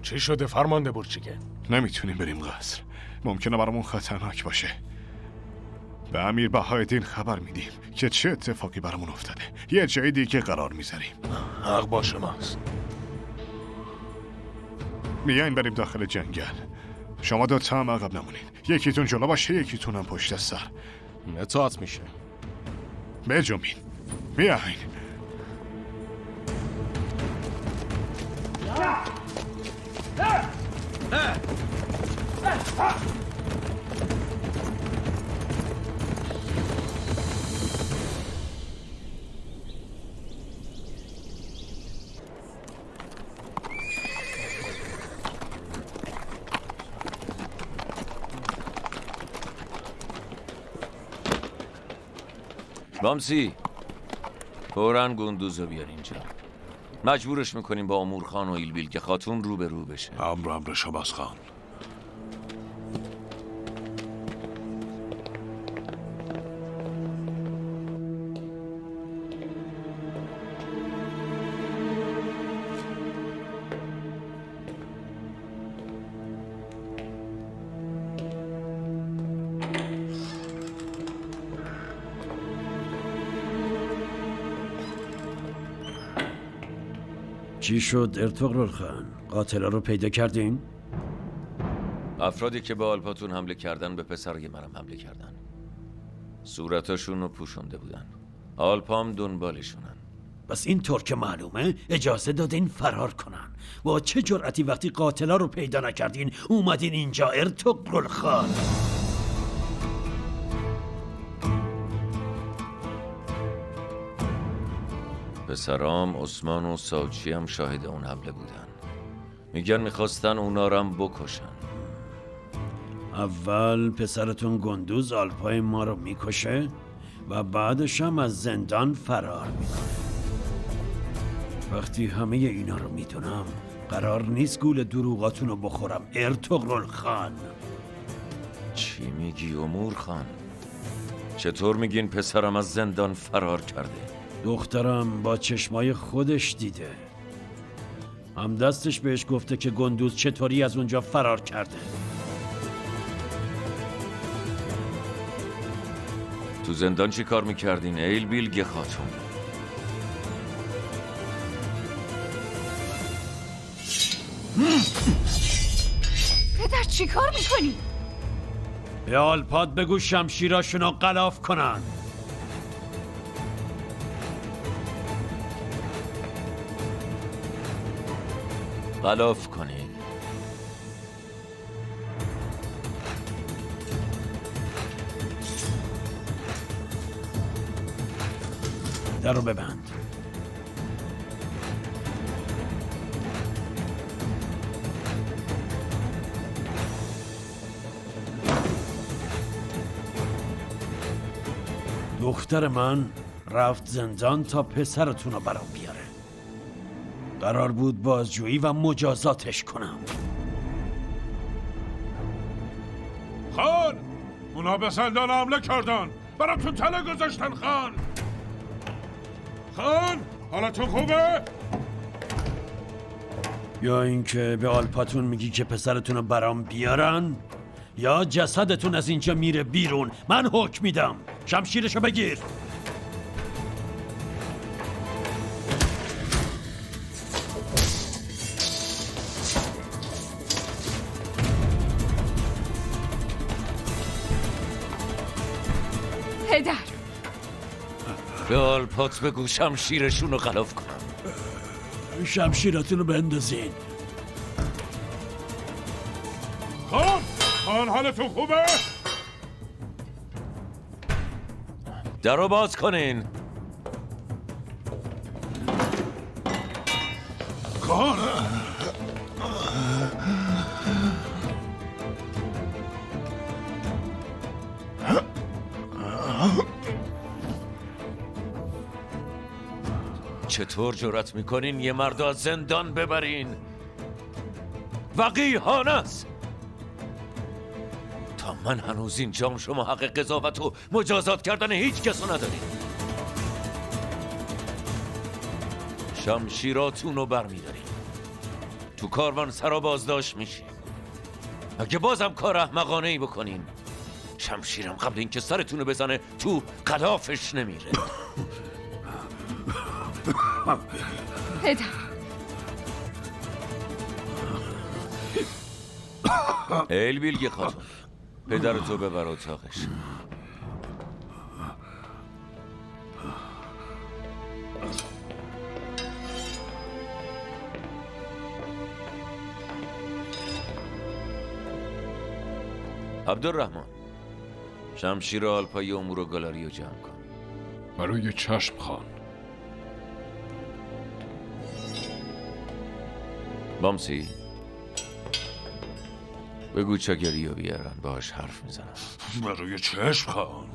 چی شده فرمانده بورچیگه؟ نمیتونیم بریم قصر. ممکنه برامون خطرناک باشه. به امیر بهایالدین خبر میدیم که چه اتفاقی برامون افتاده. یه جای دیگه قرار میذاریم. حق با شماست. میایم بریم داخل جنگل. شما دوتا هم عقب نمونین. یکیتون جلو باشه، یکیتون هم پشت سر. اطاعت میشه. بجنبین. میاین. رامسی فوراً گندوزو بیار اینجا. مجبورش میکنیم با امورخان و ایلبیلگ خاتون رو به رو بشه. امر شماست خان. چی شد ارطغرل خان؟ قاتلا رو پیدا کردین؟ افرادی که به آلپاتون حمله کردن به پسرای منم حمله کردن. صورتاشون رو پوشونده بودن. آلپام دنبالشونن. بس اینطور که معلومه اجازه دادین فرار کنن. با چه جرأتی وقتی قاتلا رو پیدا نکردین اومدین اینجا ارطغرل خان؟ پسرام عثمان و ساوچی هم شاهد اون حمله بودن. میگن میخواستن اونا رو هم بکشن. اول پسرتون گندوز آلپای ما رو میکشه و بعدش هم از زندان فرار میکنه. وقتی همه اینا رو میدونم قرار نیست گول دروغاتون رو بخورم ارطغرل خان. چی میگی امور خان؟ چطور میگین پسرم از زندان فرار کرده؟ دخترم با چشمای خودش دیده. هم دستش بهش گفته که گندوز چطوری از اونجا فرار کرده. تو زندان چی کار میکردین ایلبیلگ خاتون؟ پدر چی کار میکنی؟ به آلپاد بگو شمشیراشون رو غلاف کنن. غلاف کنین. در رو ببند. دختر من رفت زندان تا پسرتون رو برام بیاره. قرار بود بازجویی و مجازاتش کنم. خان، اونا به زندان حمله کردن. براتون تله گذاشتن خان. خان، حالتون خوبه؟ یا اینکه به آلپاتون میگی که پسرتون رو برام بیارن یا جسدتون از اینجا میره بیرون. من حکم میدم. شمشیرشو بگیر. پدر به آلپات بگو شمشیرشون رو غلاف کنم. شمشیرتون رو بندازین. خان حالتون خوبه؟ در رو باز کنین. خان، چطور جرأت میکنین یه مرد از زندان ببرین؟ وقیحانه است. تا من هنوز اینجام شما حق قضاوت و مجازات کردن هیچ کسو ندارین. شمشیراتون رو برمیدارین. تو کاروان سرا بازداشت میشی. اگه بازم کار احمقانه ای بکنین، شمشیرم قبل اینکه سرتونو بزنه تو قلافش نمیره. پدر البیلگی خاتون، پدرتو ببر اتاقش. عبدالرحمن، شمشیر آلپای امور و گالاری رو جمع کن. برای چشم خان. بامسی، بگو چاگری رو بیارن، باهاش حرف میزنم. برای چشم خان.